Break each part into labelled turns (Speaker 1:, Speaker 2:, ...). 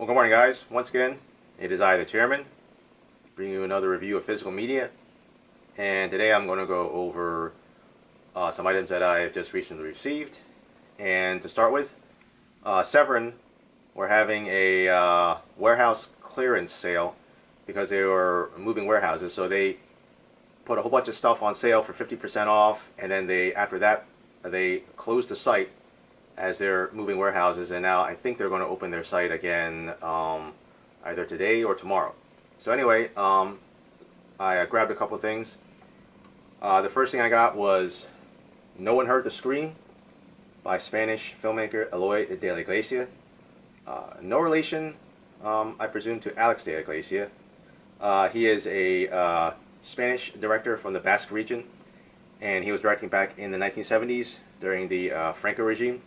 Speaker 1: Well, good morning, guys. Once again, it is I, the chairman, bringing you another review of physical media. And today I'm going to go over some items that I've just recently received. And to start with, Severin were having a warehouse clearance sale because they were moving warehouses. So they put a whole bunch of stuff on sale for 50% off, and then after that they closed the site as they're moving warehouses, and now I think they're going to open their site again either today or tomorrow. So anyway, I grabbed a couple of things. The first thing I got was No One Heard the Scream by Spanish filmmaker Eloy de la Iglesia. No relation, I presume, to Alex de la Iglesia. He is a Spanish director from the Basque region, and he was directing back in the 1970s during the Franco regime.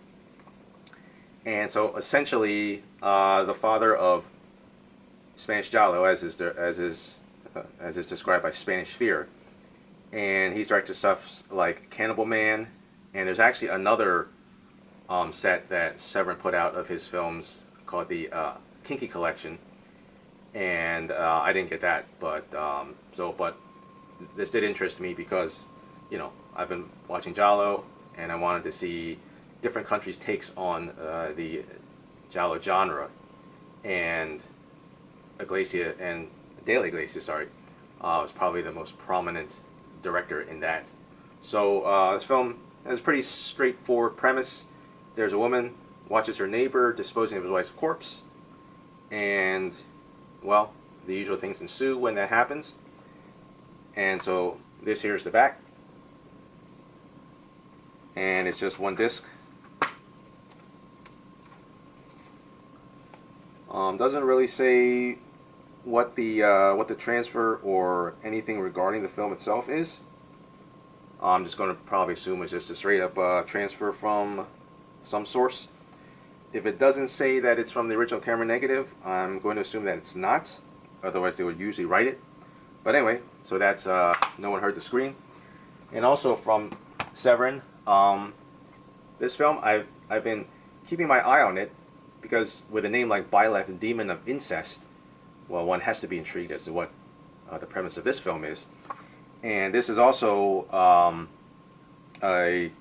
Speaker 1: And so essentially, the father of Spanish Giallo, as is described by Spanish Fear, and he's directed stuff like Cannibal Man, and there's actually another set that Severin put out of his films called the Kinky Collection, and I didn't get that, but this did interest me because, you know, I've been watching Giallo, and I wanted to see different countries' takes on the Giallo genre, and Iglesia and De la Iglesia, was probably the most prominent director in that. So this film has a pretty straightforward premise. There's a woman watches her neighbor disposing of his wife's corpse, and, well, the usual things ensue when that happens. And so this here is the back, and it's just one disc. Doesn't really say what the transfer or anything regarding the film itself is. I'm just going to probably assume it's just a straight up transfer from some source. If it doesn't say that it's from the original camera negative, I'm going to assume that it's not. Otherwise, they would usually write it. But anyway, so that's No One Heard the Scream. And also from Severin, this film, I've been keeping my eye on it, because with a name like Byleth, Demon of Incest, well, one has to be intrigued as to what the premise of this film is. And this is also, I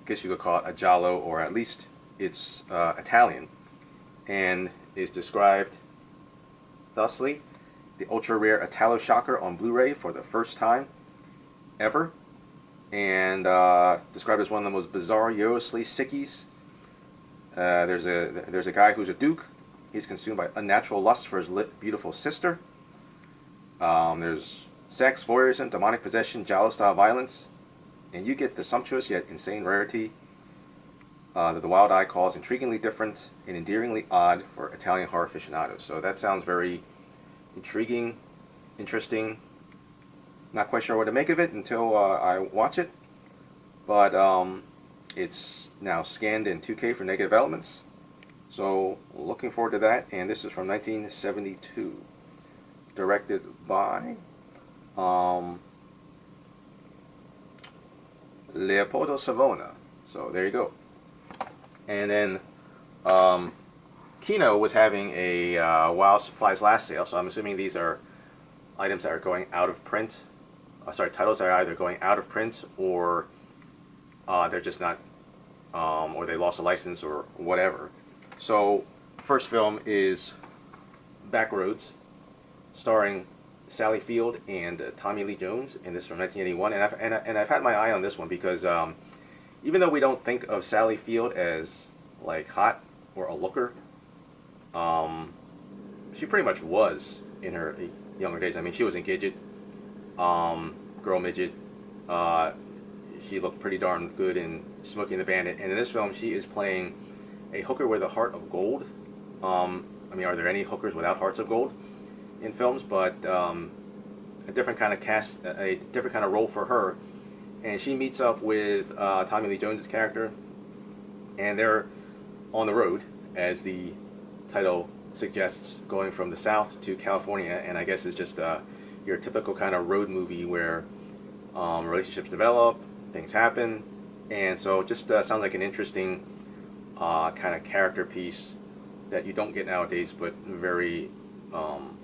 Speaker 1: guess you could call it a giallo, or at least it's Italian, and is described thusly: the ultra rare Italo Shocker on Blu-ray for the first time ever, and described as one of the most bizarre Eurosly sickies. There's a guy who's a duke. He's consumed by unnatural lust for his beautiful sister. There's sex, voyeurism, demonic possession, giallo-style violence, and you get the sumptuous yet insane rarity that the Wild Eye calls intriguingly different and endearingly odd for Italian horror aficionados. So that sounds very intriguing, interesting. Not quite sure what to make of it until I watch it, but it's now scanned in 2K for negative elements, so looking forward to that. And this is from 1972, directed by Leopoldo Savona. So there you go. And then Kino was having a while supplies last sale, so I'm assuming these are items that are going out of print. Titles that are either going out of print, or they're just not, or they lost a license or whatever. So first film is Backroads, starring Sally Field and Tommy Lee Jones, and this is from 1981. And I've had my eye on this one because even though we don't think of Sally Field as like hot or a looker, she pretty much was in her younger days. I mean, she was in Gidget, Girl Midget. She looked pretty darn good in Smokey and the Bandit, and in this film she is playing a hooker with a heart of gold. I mean, are there any hookers without hearts of gold in films? But a different kind of cast, a different kind of role for her. And she meets up with Tommy Lee Jones' character, and they're on the road, as the title suggests, going from the South to California. And I guess it's just your typical kind of road movie where relationships develop, things happen, and so it just sounds like an interesting kind of character piece that you don't get nowadays, but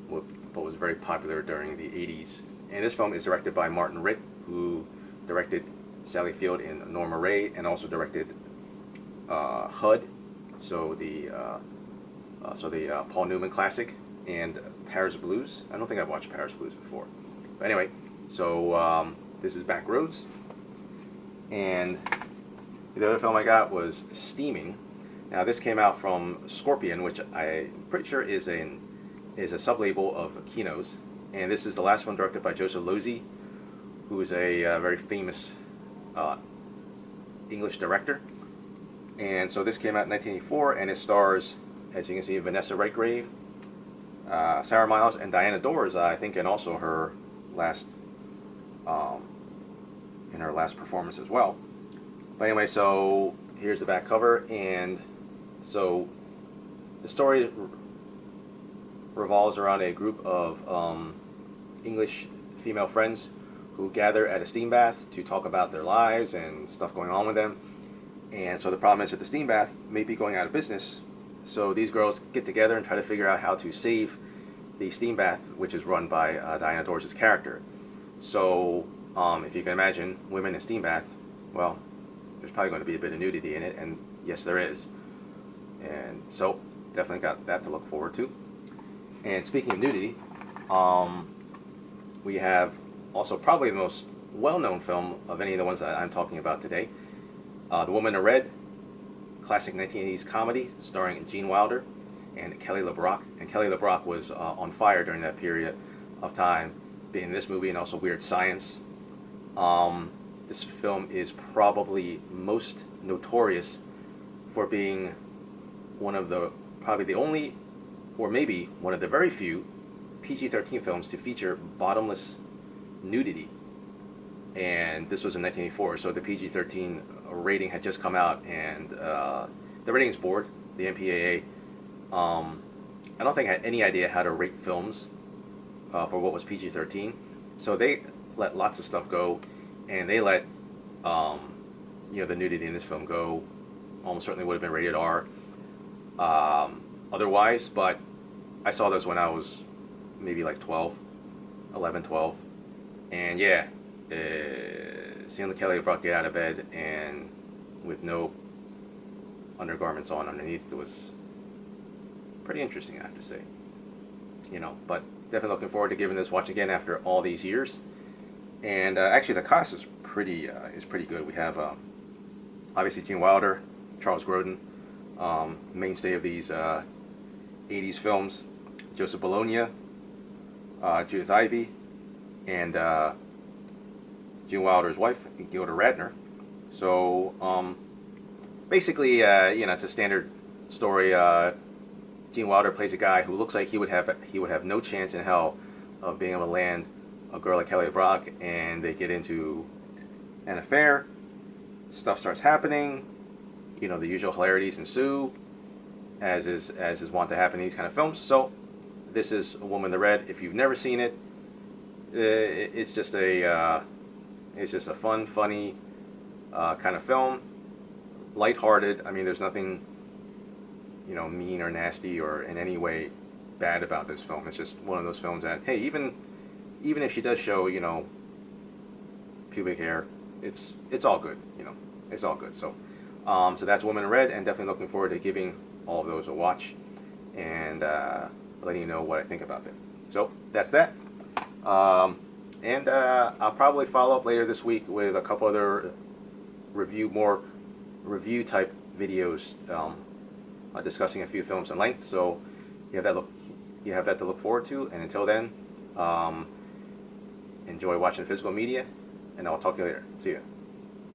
Speaker 1: what was very popular during the 80s. And this film is directed by Martin Ritt, who directed Sally Field in Norma Ray, and also directed HUD, so the Paul Newman classic, and Paris Blues. I don't think I've watched Paris Blues before. But anyway, so this is Backroads. And the other film I got was Steaming. Now this came out from Scorpion, which I'm pretty sure is a sub-label of Kino's. And this is the last one directed by Joseph Losey, who is a very famous English director. And so this came out in 1984, and it stars, as you can see, Vanessa Redgrave, Sarah Miles, and Diana Dors, I think, and also her last performance as well. But anyway, so here's the back cover, and so the story revolves around a group of English female friends who gather at a steam bath to talk about their lives and stuff going on with them. And so the problem is that the steam bath may be going out of business, so these girls get together and try to figure out how to save the steam bath, which is run by Diana Dors' character. So if you can imagine women in a steam bath, well, there's probably going to be a bit of nudity in it, and yes, there is. And so definitely got that to look forward to. And speaking of nudity, we have also probably the most well-known film of any of the ones that I'm talking about today, The Woman in Red, classic 1980s comedy starring Gene Wilder and Kelly LeBrock. And Kelly LeBrock was on fire during that period of time, being in this movie and also Weird Science. This film is probably most notorious for being one of the, probably the only, or maybe one of the very few PG-13 films to feature bottomless nudity. And this was in 1984, so the PG-13 rating had just come out, and the ratings board, the MPAA, I don't think had any idea how to rate films for what was PG-13, so they let lots of stuff go, and they let the nudity in this film go. Almost certainly would have been rated R otherwise, but I saw this when I was maybe like 11, 12, and yeah, seeing Kelly LeBrock get out of bed and with no undergarments on underneath was pretty interesting, I have to say. But definitely looking forward to giving this a watch again after all these years. And actually, the cast is pretty good. We have obviously Gene Wilder, Charles Grodin, mainstay of these 80s films, Joseph Bologna, Judith Ivey, and Gene Wilder's wife, Gilda Radner. So basically, it's a standard story. Gene Wilder plays a guy who looks like he would have no chance in hell of being able to land a girl like Kelly LeBrock, and they get into an affair. Stuff starts happening. The usual hilarities ensue, as is wont to happen in these kind of films. So this is A Woman in Red. If you've never seen it, it's just a fun, funny kind of film, lighthearted. I mean, there's nothing mean or nasty or in any way bad about this film. It's just one of those films that, hey, even if she does show pubic hair, it's all good. It's all good. So so that's Woman in Red, and definitely looking forward to giving all of those a watch and letting you know what I think about them. So that's that. And I'll probably follow up later this week with a couple other review type videos discussing a few films in length. So you have that to look forward to. And until then, enjoy watching physical media, and I'll talk to you later. See ya.